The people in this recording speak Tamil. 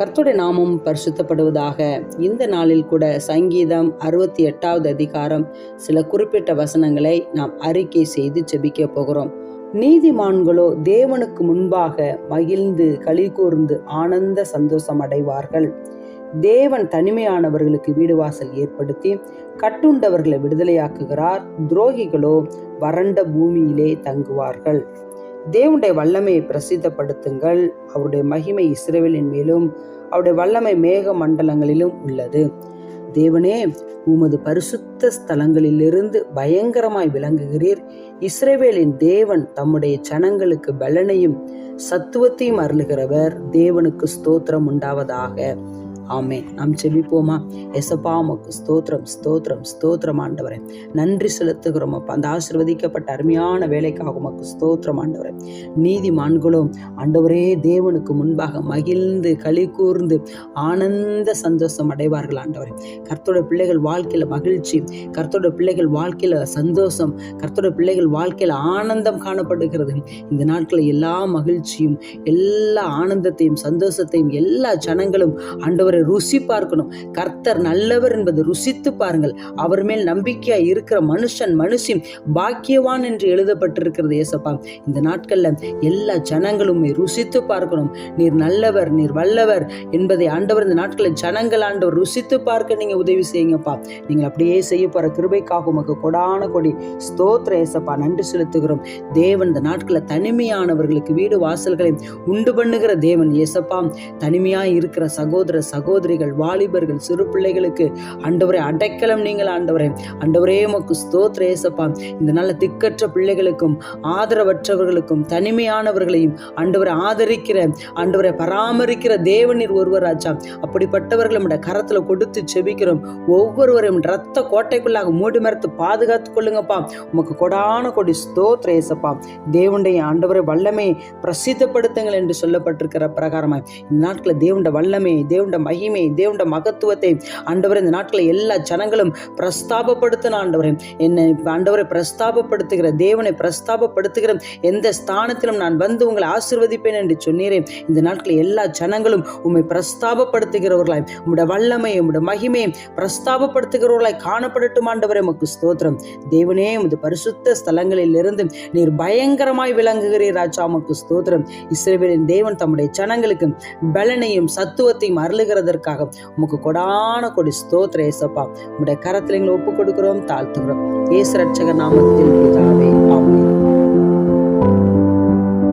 கர்த்தருடைய நாமம் பரிசுத்தப்படுவதாக. இந்த நாளில் கூட சங்கீதம் 68வது அதிகாரம் சில குறிப்பிட்ட வசனங்களை நாம் அறிக்கை செய்து ஜெபிக்க போகிறோம். நீதிமான்களோ தேவனுக்கு முன்பாக மகிழ்ந்து களி கூர்ந்து ஆனந்த சந்தோஷம் அடைவார்கள். தேவன் தனிமையானவர்களுக்கு வீடு வாசல் ஏற்படுத்தி கட்டுண்டவர்களை விடுதலையாக்குகிறார். துரோகிகளோ வறண்ட பூமியிலே தங்குவார்கள். தேவனுடைய வல்லமையை பிரசித்தப்படுத்துங்கள். அவருடைய மகிமை இஸ்ரவேலின் மேலும் அவருடைய வல்லமை மேக மண்டலங்களிலும் உள்ளது. தேவனே, உமது பரிசுத்த ஸ்தலங்களிலிருந்து பயங்கரமாய் விளங்குகிறீர். இஸ்ரவேலின் தேவன் தம்முடைய ஜனங்களுக்கு பலனையும் சத்துவத்தையும் அருளுகிறவர். தேவனுக்கு ஸ்தோத்திரம் உண்டாவதாக. ஆமென். நாம் செபிப்போமா? எசப்பா, உமக்கு ஸ்தோத்திரம் ஸ்தோத்திரம் ஸ்தோத்திரம் ஆண்டவரே. நன்றி செலுத்துகிறோம் அப்பா. அந்த ஆசீர்வதிக்கப்பட்ட அருமையான வேலைக்காக உமக்கு ஸ்தோத்திரம் ஆண்டவரே. நீதிமான்களும் ஆண்டவரே தேவனுக்கு முன்பாக மகிழ்ந்து களி கூர்ந்து ஆனந்த சந்தோஷம் அடைவார்கள் ஆண்டவரே. கர்த்தருடைய பிள்ளைகள் வாழ்க்கையில மகிழ்ச்சி, கர்த்தருடைய பிள்ளைகள் வாழ்க்கையில சந்தோஷம், கர்த்தருடைய பிள்ளைகள் வாழ்க்கையில ஆனந்தம் காணப்படுகிறது. இந்த நாட்களில் எல்லா மகிழ்ச்சியும் எல்லா ஆனந்தத்தையும் சந்தோஷத்தையும் எல்லா ஜனங்களும் ஆண்டவரை ருசி பார்க்கணும். கர்த்தர் நல்லவர் என்பது ருசித்து பாருங்கள். அவர் மேல் நம்பிக்கையா இருக்கிற மனுஷி பாக்கியவான் என்று எழுதப்பட்டிருக்கிறது. ஏசப்பா, இந்த நாட்கள்ல எல்லா ஜனங்களும் ருசித்து பார்க்கணும். நீர் நல்லவர், நீர் வல்லவர் என்பதை ஆண்டவர் இந்த நாட்களில் ஜனங்கள் ஆண்டவர் ருசித்து பார்க்க நீங்க உதவி செய்யுங்கப்பா. நீங்கள் அப்படியே செய்ய போற கிருபைக்காக உமக்கு கொடான கொடி ஸ்தோத்திர ஏசப்பா. நன்றி செலுத்துகிறோம். தேவன் இந்த நாட்களில் தனிமையானவர்களுக்கு வீடு வாசல்களை உண்டு பண்ணுகிற தேவன் ஏசப்பா. தனிமையா இருக்கிற சகோதர சகோதரிகள், வாலிபர்கள், சிறு பிள்ளைகளுக்கு ஆண்டவரே அடைக்கலம் நீங்கள் ஆண்டவரே. ஆண்டவரே உமக்கு ஸ்தோத்திர ஏசப்பா. இந்த நல்ல திக்கற்ற பிள்ளைகளுக்கும் ஆதரவற்றவர்களுக்கும் தனிமையானவர்களையும் ஆண்டவரை ஆதரிக்கிற ஆண்டவரை பராமரிக்கிற தேவனீர் ஒருவர் ஆச்சா. அப்படிப்பட்டவர்கள் நம்முடைய கரத்துல கொடுத்து செபிக்கிறோம். ஒவ்வொருவரையும் ரத்த கோட்டைக்குள்ளாக மூடி மறைத்து பாதுகாத்துக் கொள்ளுங்கப்பா. உமக்கு கொடான கொடி ஸ்தோத்திர ஏசப்பா. தேவனுடைய ஆண்டவரை வல்லமையை பிரசித்தப்படுத்துங்கள் என்று சொல்லப்பட்டிருக்கிற பிரகாரமாய் இந்த நாட்களில் தேவனுடைய வல்லமை, தேவனுடைய மகிமை, தேவனுடைய மகத்துவத்தை ஆண்டவரே இந்த நாட்களில் எல்லா ஜனங்களும் பிரஸ்தாபப்படுத்தின ஆண்டவரே. என்னை ஆண்டவரை பிரஸ்தாபப்படுத்துகிற தேவனை பிரஸ்தாபப்படுத்துகிற எந்த ஸ்தானத்திலும் நான் வந்து உங்களை ஆசீர்வதிப்பேன் என்று சொன்னீரே. இந்த நாட்களில் எல்லா ஜனங்களும் உம்மை பிரஸ்தாபப்படுத்துகிறவர்களாய், உம்முடைய வல்லமை, உம்முடைய மகிமையை பிரஸ்தாபப்படுத்துகிறவர்களாய் காணப்படட்டும் ஆண்டவரே. உமக்கு ஸ்தோத்திரம். தேவனே, உமது பரிசுத்த ஸ்தலங்களில் இருந்து நீர் பயங்கரமாய் விளங்குகிறீர் ராஜா. உமக்கு ஸ்தோத்திரம். இஸ்ரவேலின் தேவன் தம்முடைய ஜனங்களுக்கு பலனையும் சத்துவத்தையும் அருளுகிறதற்காக உமக்கு கொடான கொடி ஸ்தோத்திர ஏசப்பா. உம்முடைய கரத்தில் எங்களை ஒப்புக் கொடுக்கிறோம், தாழ்த்துகிறோம். இயேசு ரட்சகர் நாமத்தில் பிதாவே, ஆமென்.